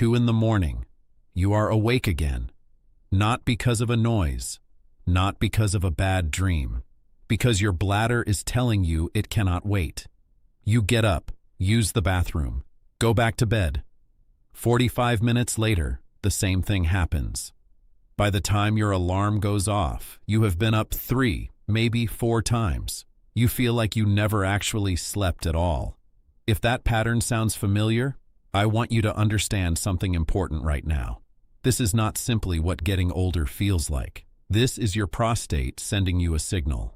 2 in the morning. You are awake again. Not because of a noise, not because of a bad dream, because your bladder is telling you it cannot wait. You get up, use the bathroom, go back to bed. 45 minutes later, the same thing happens. By the time your alarm goes off, you have been up 3, maybe 4 times. You feel like you never actually slept at all. If that pattern sounds familiar, I want you to understand something important right now. This is not simply what getting older feels like. This is your prostate sending you a signal.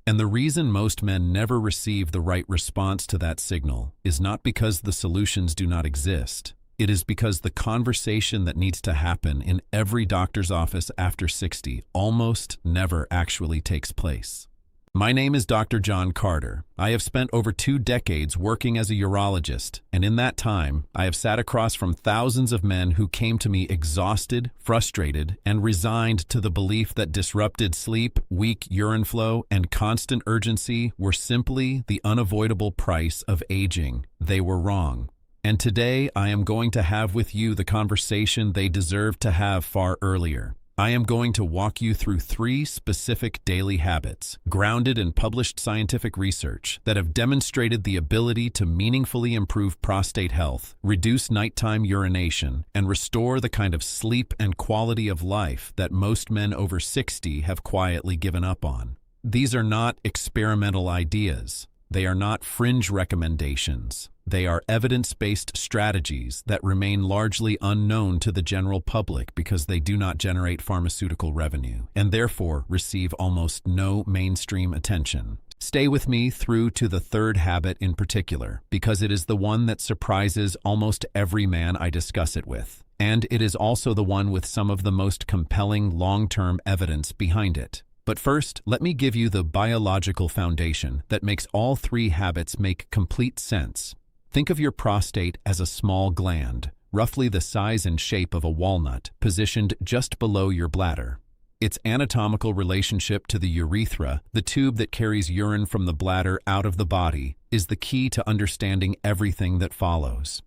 And the reason most men never receive the right response to that signal is not because the solutions do not exist. It is because the conversation that needs to happen in every doctor's office after 60 almost never actually takes place. My name is Dr. John Carter. I have spent over 2 decades working as a urologist, and in that time, I have sat across from thousands of men who came to me exhausted, frustrated, and resigned to the belief that disrupted sleep, weak urine flow, and constant urgency were simply the unavoidable price of aging. They were wrong. And today, I am going to have with you the conversation they deserved to have far earlier. I am going to walk you through 3 specific daily habits, grounded in published scientific research, that have demonstrated the ability to meaningfully improve prostate health, reduce nighttime urination, and restore the kind of sleep and quality of life that most men over 60 have quietly given up on. These are not experimental ideas. They are not fringe recommendations. They are evidence-based strategies that remain largely unknown to the general public because they do not generate pharmaceutical revenue and therefore receive almost no mainstream attention. Stay with me through to the 3rd habit in particular, because it is the one that surprises almost every man I discuss it with, and it is also the one with some of the most compelling long-term evidence behind it. But first, let me give you the biological foundation that makes all 3 habits make complete sense. Think of your prostate as a small gland, roughly the size and shape of a walnut, positioned just below your bladder. Its anatomical relationship to the urethra, the tube that carries urine from the bladder out of the body, is the key to understanding everything that follows.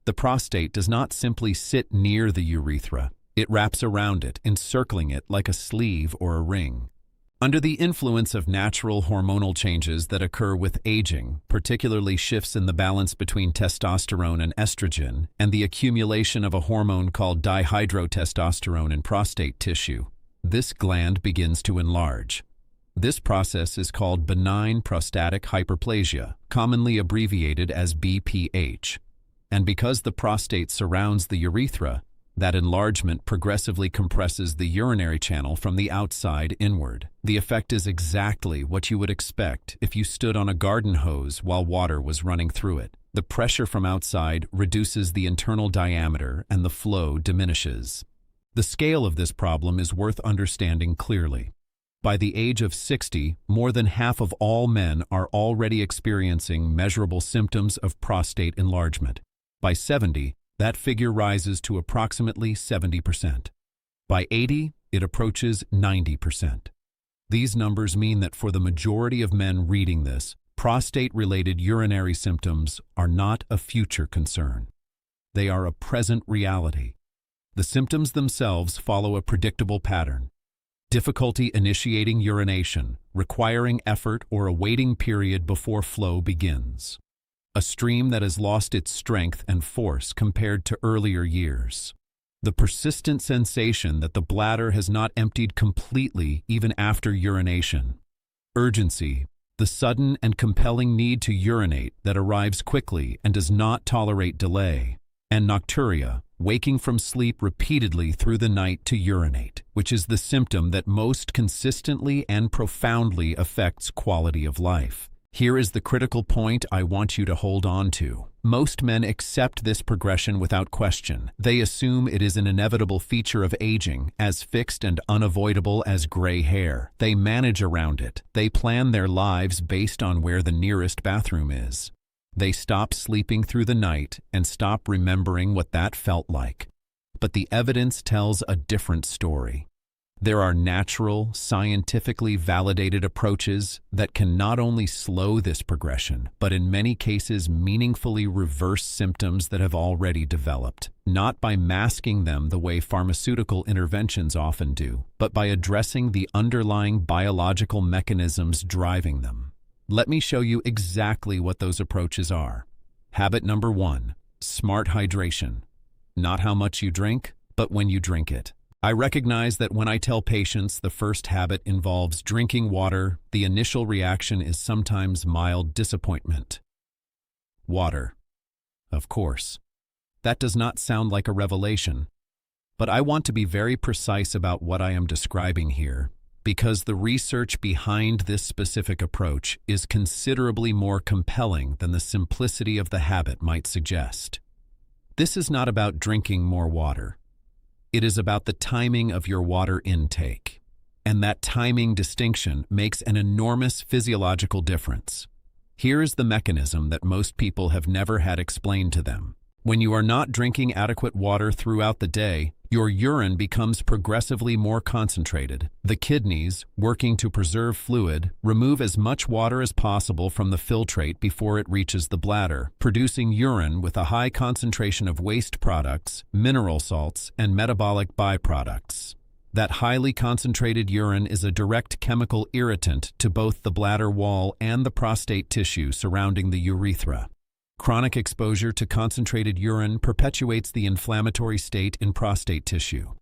The prostate does not simply sit near the urethra. It wraps around it, encircling it like a sleeve or a ring. Under the influence of natural hormonal changes that occur with aging, particularly shifts in the balance between testosterone and estrogen, and the accumulation of a hormone called dihydrotestosterone in prostate tissue, this gland begins to enlarge. This process is called benign prostatic hyperplasia, commonly abbreviated as BPH. And because the prostate surrounds the urethra, that enlargement progressively compresses the urinary channel from the outside inward. The effect is exactly what you would expect if you stood on a garden hose while water was running through it. The pressure from outside reduces the internal diameter and the flow diminishes. The scale of this problem is worth understanding clearly. By the age of 60, more than half of all men are already experiencing measurable symptoms of prostate enlargement. By 70, that figure rises to approximately 70%. By 80, it approaches 90%. These numbers mean that for the majority of men reading this, prostate-related urinary symptoms are not a future concern. They are a present reality. The symptoms themselves follow a predictable pattern. Difficulty initiating urination, requiring effort or a waiting period before flow begins. A stream that has lost its strength and force compared to earlier years. The persistent sensation that the bladder has not emptied completely even after urination. Urgency, the sudden and compelling need to urinate that arrives quickly and does not tolerate delay. And nocturia, waking from sleep repeatedly through the night to urinate, which is the symptom that most consistently and profoundly affects quality of life. Here is the critical point I want you to hold on to. Most men accept this progression without question. They assume it is an inevitable feature of aging, as fixed and unavoidable as gray hair. They manage around it. They plan their lives based on where the nearest bathroom is. They stop sleeping through the night and stop remembering what that felt like. But the evidence tells a different story. There are natural, scientifically validated approaches that can not only slow this progression, but in many cases meaningfully reverse symptoms that have already developed, not by masking them the way pharmaceutical interventions often do, but by addressing the underlying biological mechanisms driving them. Let me show you exactly what those approaches are. Habit number 1, smart hydration. Not how much you drink, but when you drink it. I recognize that when I tell patients the first habit involves drinking water, the initial reaction is sometimes mild disappointment. Water. Of course. That does not sound like a revelation, but I want to be very precise about what I am describing here, because the research behind this specific approach is considerably more compelling than the simplicity of the habit might suggest. This is not about drinking more water. It is about the timing of your water intake, and that timing distinction makes an enormous physiological difference. Here is the mechanism that most people have never had explained to them. When you are not drinking adequate water throughout the day, your urine becomes progressively more concentrated. The kidneys, working to preserve fluid, remove as much water as possible from the filtrate before it reaches the bladder, producing urine with a high concentration of waste products, mineral salts, and metabolic byproducts. That highly concentrated urine is a direct chemical irritant to both the bladder wall and the prostate tissue surrounding the urethra. Chronic exposure to concentrated urine perpetuates the inflammatory state in prostate tissue.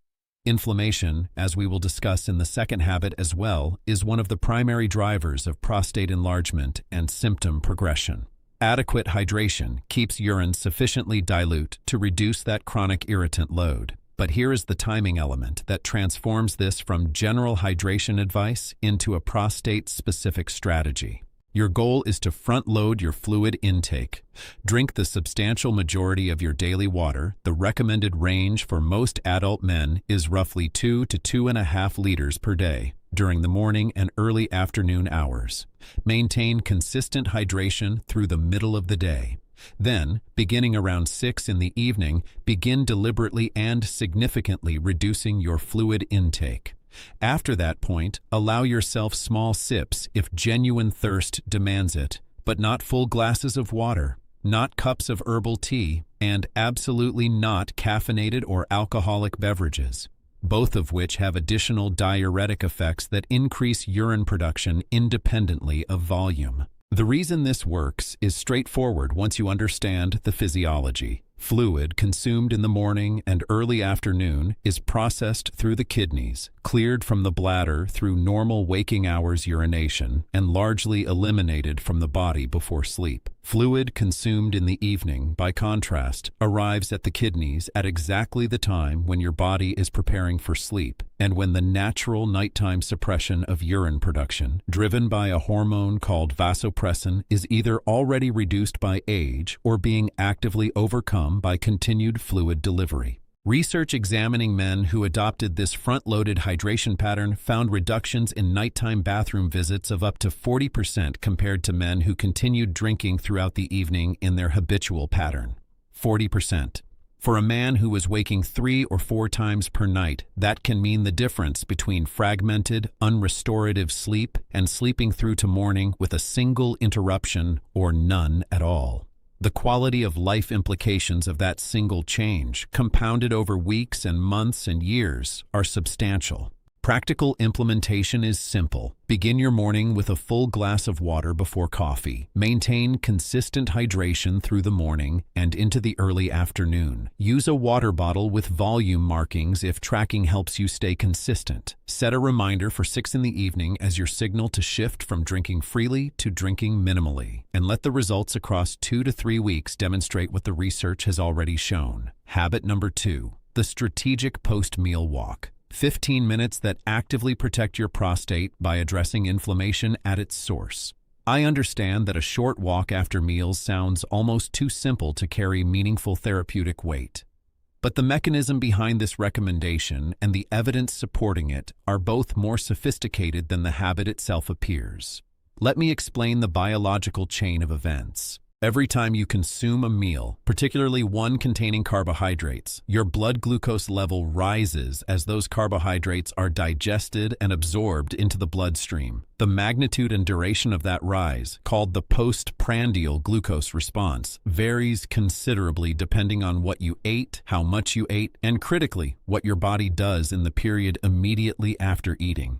Inflammation, as we will discuss in the second habit as well, is one of the primary drivers of prostate enlargement and symptom progression. Adequate hydration keeps urine sufficiently dilute to reduce that chronic irritant load. But here is the timing element that transforms this from general hydration advice into a prostate-specific strategy. Your goal is to front-load your fluid intake. Drink the substantial majority of your daily water. The recommended range for most adult men is roughly 2 to 2.5 liters per day during the morning and early afternoon hours. Maintain consistent hydration through the middle of the day. Then, beginning around 6 in the evening, begin deliberately and significantly reducing your fluid intake. After that point, allow yourself small sips if genuine thirst demands it, but not full glasses of water, not cups of herbal tea, and absolutely not caffeinated or alcoholic beverages, both of which have additional diuretic effects that increase urine production independently of volume. The reason this works is straightforward once you understand the physiology. Fluid consumed in the morning and early afternoon is processed through the kidneys, cleared from the bladder through normal waking hours urination, and largely eliminated from the body before sleep. Fluid consumed in the evening, by contrast, arrives at the kidneys at exactly the time when your body is preparing for sleep, and when the natural nighttime suppression of urine production, driven by a hormone called vasopressin, is either already reduced by age or being actively overcome by continued fluid delivery. Research examining men who adopted this front-loaded hydration pattern found reductions in nighttime bathroom visits of up to 40% compared to men who continued drinking throughout the evening in their habitual pattern. 40%. For a man who was waking 3 or 4 times per night, that can mean the difference between fragmented, unrestorative sleep and sleeping through to morning with a single interruption or none at all. The quality of life implications of that single change, compounded over weeks and months and years, are substantial. Practical implementation is simple. Begin your morning with a full glass of water before coffee. Maintain consistent hydration through the morning and into the early afternoon. Use a water bottle with volume markings if tracking helps you stay consistent. Set a reminder for 6 in the evening as your signal to shift from drinking freely to drinking minimally, and let the results across 2 to 3 weeks demonstrate what the research has already shown. Habit number 2, the strategic post-meal walk. 15 minutes that actively protect your prostate by addressing inflammation at its source. I understand that a short walk after meals sounds almost too simple to carry meaningful therapeutic weight. But the mechanism behind this recommendation and the evidence supporting it are both more sophisticated than the habit itself appears. Let me explain the biological chain of events. Every time you consume a meal, particularly one containing carbohydrates, your blood glucose level rises as those carbohydrates are digested and absorbed into the bloodstream. The magnitude and duration of that rise, called the postprandial glucose response, varies considerably depending on what you ate, how much you ate, and critically, what your body does in the period immediately after eating.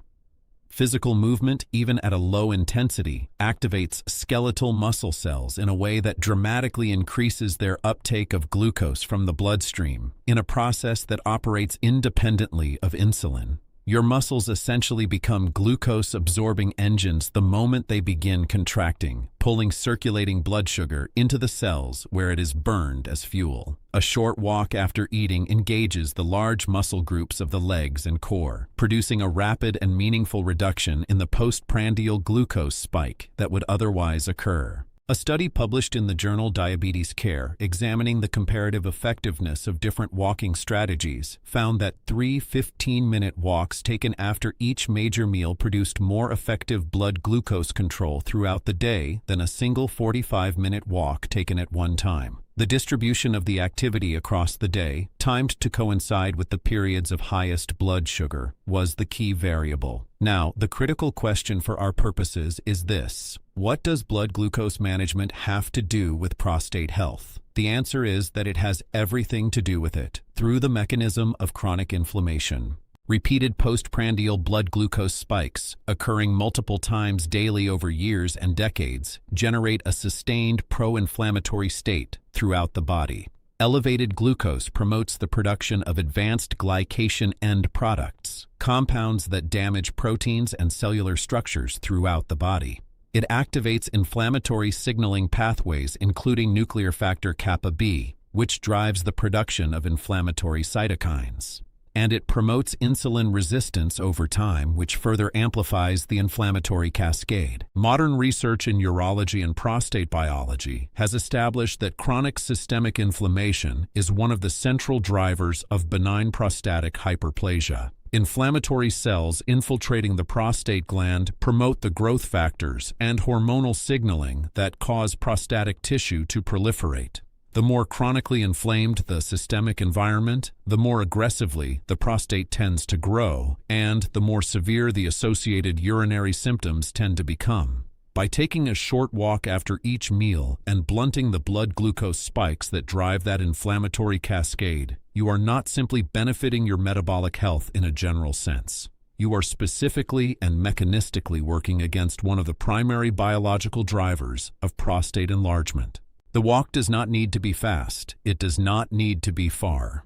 Physical movement, even at a low intensity, activates skeletal muscle cells in a way that dramatically increases their uptake of glucose from the bloodstream, in a process that operates independently of insulin. Your muscles essentially become glucose-absorbing engines the moment they begin contracting, pulling circulating blood sugar into the cells where it is burned as fuel. A short walk after eating engages the large muscle groups of the legs and core, producing a rapid and meaningful reduction in the postprandial glucose spike that would otherwise occur. A study published in the journal Diabetes Care, examining the comparative effectiveness of different walking strategies, found that 3 15-minute walks taken after each major meal produced more effective blood glucose control throughout the day than a single 45-minute walk taken at one time. The distribution of the activity across the day, timed to coincide with the periods of highest blood sugar, was the key variable. Now, the critical question for our purposes is this: what does blood glucose management have to do with prostate health? The answer is that it has everything to do with it, through the mechanism of chronic inflammation. Repeated postprandial blood glucose spikes, occurring multiple times daily over years and decades, generate a sustained pro-inflammatory state throughout the body. Elevated glucose promotes the production of advanced glycation end products, compounds that damage proteins and cellular structures throughout the body. It activates inflammatory signaling pathways, including nuclear factor kappa B, which drives the production of inflammatory cytokines. And it promotes insulin resistance over time, which further amplifies the inflammatory cascade. Modern research in urology and prostate biology has established that chronic systemic inflammation is one of the central drivers of benign prostatic hyperplasia. Inflammatory cells infiltrating the prostate gland promote the growth factors and hormonal signaling that cause prostatic tissue to proliferate. The more chronically inflamed the systemic environment, the more aggressively the prostate tends to grow, and the more severe the associated urinary symptoms tend to become. By taking a short walk after each meal and blunting the blood glucose spikes that drive that inflammatory cascade, you are not simply benefiting your metabolic health in a general sense. You are specifically and mechanistically working against one of the primary biological drivers of prostate enlargement. The walk does not need to be fast. It does not need to be far.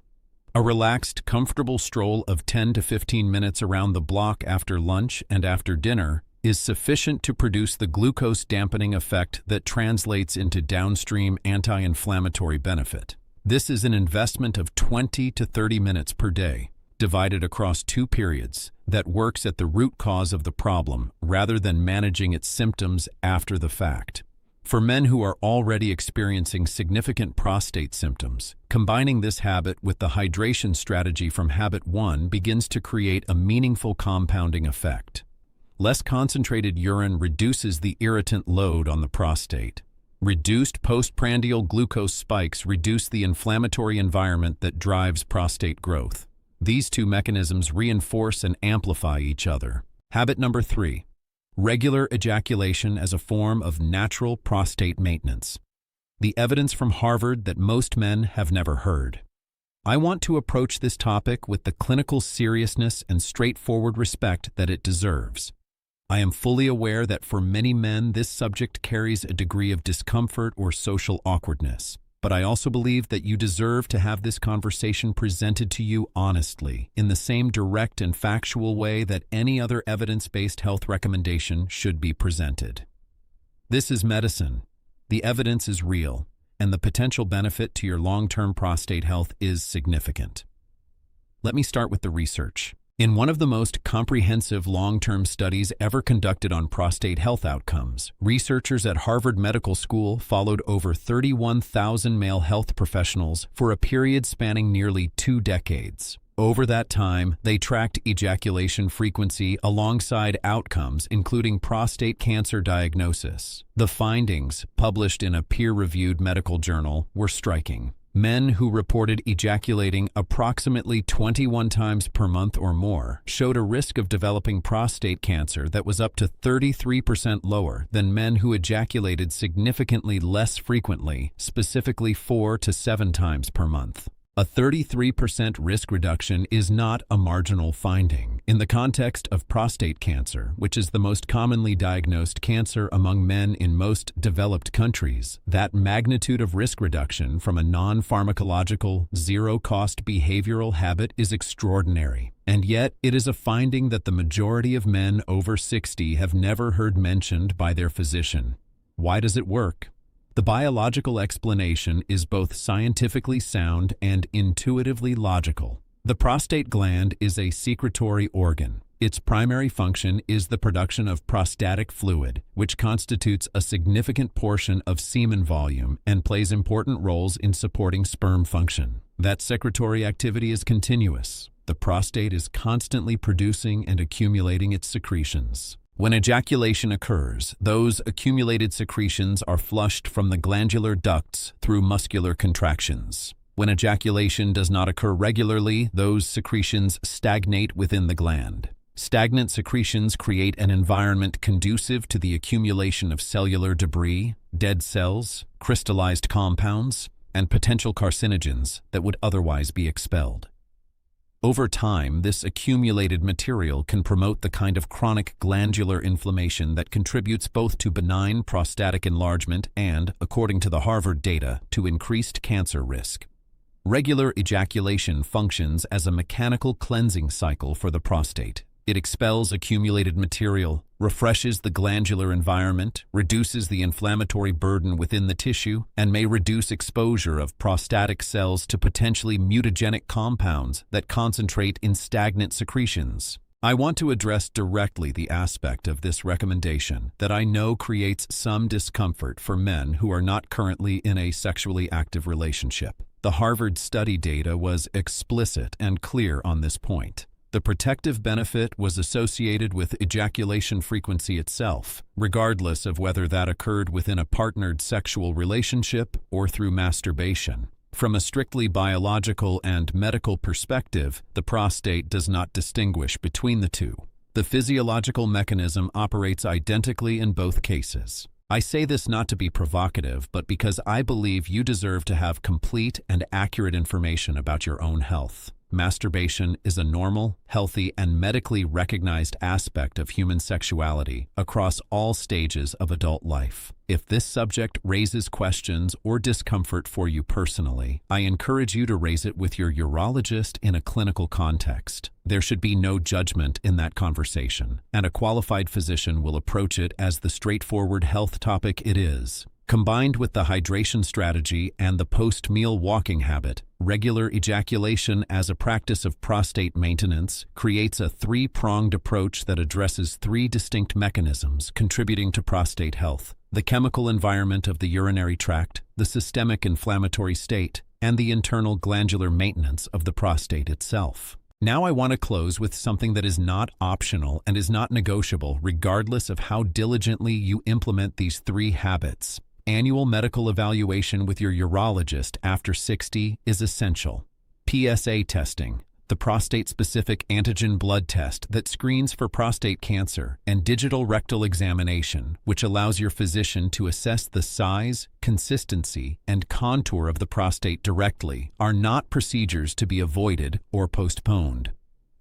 A relaxed, comfortable stroll of 10 to 15 minutes around the block after lunch and after dinner is sufficient to produce the glucose dampening effect that translates into downstream anti-inflammatory benefit. This is an investment of 20 to 30 minutes per day, divided across 2 periods, that works at the root cause of the problem rather than managing its symptoms after the fact. For men who are already experiencing significant prostate symptoms, combining this habit with the hydration strategy from habit 1 begins to create a meaningful compounding effect. Less concentrated urine reduces the irritant load on the prostate. Reduced postprandial glucose spikes reduce the inflammatory environment that drives prostate growth. These two mechanisms reinforce and amplify each other. Habit number 3. Regular ejaculation as a form of natural prostate maintenance. The evidence from Harvard that most men have never heard. I want to approach this topic with the clinical seriousness and straightforward respect that it deserves. I am fully aware that for many men this subject carries a degree of discomfort or social awkwardness. But I also believe that you deserve to have this conversation presented to you honestly, in the same direct and factual way that any other evidence-based health recommendation should be presented. This is medicine. The evidence is real, and the potential benefit to your long-term prostate health is significant. Let me start with the research. In one of the most comprehensive long-term studies ever conducted on prostate health outcomes, researchers at Harvard Medical School followed over 31,000 male health professionals for a period spanning nearly 2 decades. Over that time, they tracked ejaculation frequency alongside outcomes including prostate cancer diagnosis. The findings, published in a peer-reviewed medical journal, were striking. Men who reported ejaculating approximately 21 times per month or more showed a risk of developing prostate cancer that was up to 33% lower than men who ejaculated significantly less frequently, specifically 4 to 7 times per month. A 33% risk reduction is not a marginal finding. In the context of prostate cancer, which is the most commonly diagnosed cancer among men in most developed countries, that magnitude of risk reduction from a non-pharmacological, zero-cost behavioral habit is extraordinary. And yet, it is a finding that the majority of men over 60 have never heard mentioned by their physician. Why does it work? The biological explanation is both scientifically sound and intuitively logical. The prostate gland is a secretory organ. Its primary function is the production of prostatic fluid, which constitutes a significant portion of semen volume and plays important roles in supporting sperm function. That secretory activity is continuous. The prostate is constantly producing and accumulating its secretions. When ejaculation occurs, those accumulated secretions are flushed from the glandular ducts through muscular contractions. When ejaculation does not occur regularly, those secretions stagnate within the gland. Stagnant secretions create an environment conducive to the accumulation of cellular debris, dead cells, crystallized compounds, and potential carcinogens that would otherwise be expelled. Over time, this accumulated material can promote the kind of chronic glandular inflammation that contributes both to benign prostatic enlargement and, according to the Harvard data, to increased cancer risk. Regular ejaculation functions as a mechanical cleansing cycle for the prostate. It expels accumulated material, refreshes the glandular environment, reduces the inflammatory burden within the tissue, and may reduce exposure of prostatic cells to potentially mutagenic compounds that concentrate in stagnant secretions. I want to address directly the aspect of this recommendation that I know creates some discomfort for men who are not currently in a sexually active relationship. The Harvard study data was explicit and clear on this point. The protective benefit was associated with ejaculation frequency itself, regardless of whether that occurred within a partnered sexual relationship or through masturbation. From a strictly biological and medical perspective, the prostate does not distinguish between the two. The physiological mechanism operates identically in both cases. I say this not to be provocative, but because I believe you deserve to have complete and accurate information about your own health. Masturbation is a normal, healthy, and medically recognized aspect of human sexuality across all stages of adult life. If this subject raises questions or discomfort for you personally, I encourage you to raise it with your urologist in a clinical context. There should be no judgment in that conversation, and a qualified physician will approach it as the straightforward health topic it is. Combined with the hydration strategy and the post-meal walking habit, regular ejaculation as a practice of prostate maintenance creates a three-pronged approach that addresses three distinct mechanisms contributing to prostate health: the chemical environment of the urinary tract, the systemic inflammatory state, and the internal glandular maintenance of the prostate itself. Now I want to close with something that is not optional and is not negotiable regardless of how diligently you implement these three habits. Annual medical evaluation with your urologist after 60 is essential. PSA testing, the prostate-specific antigen blood test that screens for prostate cancer, and digital rectal examination, which allows your physician to assess the size, consistency, and contour of the prostate directly, are not procedures to be avoided or postponed.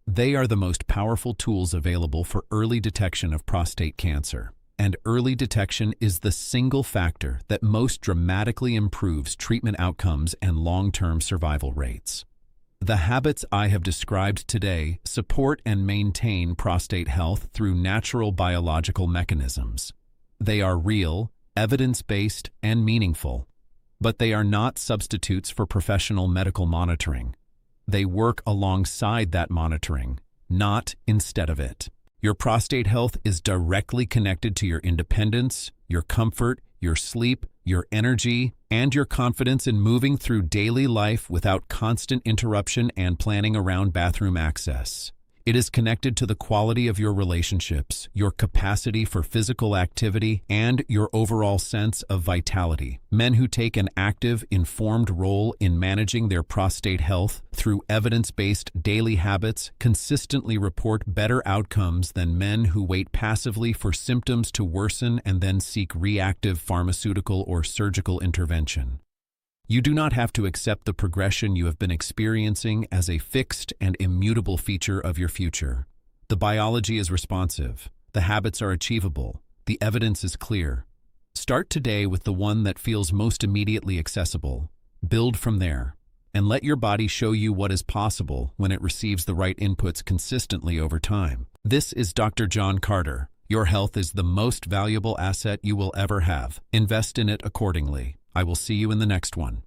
They are the most powerful tools available for early detection of prostate cancer. And early detection is the single factor that most dramatically improves treatment outcomes and long-term survival rates. The habits I have described today support and maintain prostate health through natural biological mechanisms. They are real, evidence-based, and meaningful, but they are not substitutes for professional medical monitoring. They work alongside that monitoring, not instead of it. Your prostate health is directly connected to your independence, your comfort, your sleep, your energy, and your confidence in moving through daily life without constant interruption and planning around bathroom access. It is connected to the quality of your relationships, your capacity for physical activity, and your overall sense of vitality. Men who take an active, informed role in managing their prostate health through evidence-based daily habits consistently report better outcomes than men who wait passively for symptoms to worsen and then seek reactive pharmaceutical or surgical intervention. You do not have to accept the progression you have been experiencing as a fixed and immutable feature of your future. The biology is responsive. The habits are achievable. The evidence is clear. Start today with the one that feels most immediately accessible. Build from there, and let your body show you what is possible when it receives the right inputs consistently over time. This is Dr. John Carter. Your health is the most valuable asset you will ever have. Invest in it accordingly. I will see you in the next one.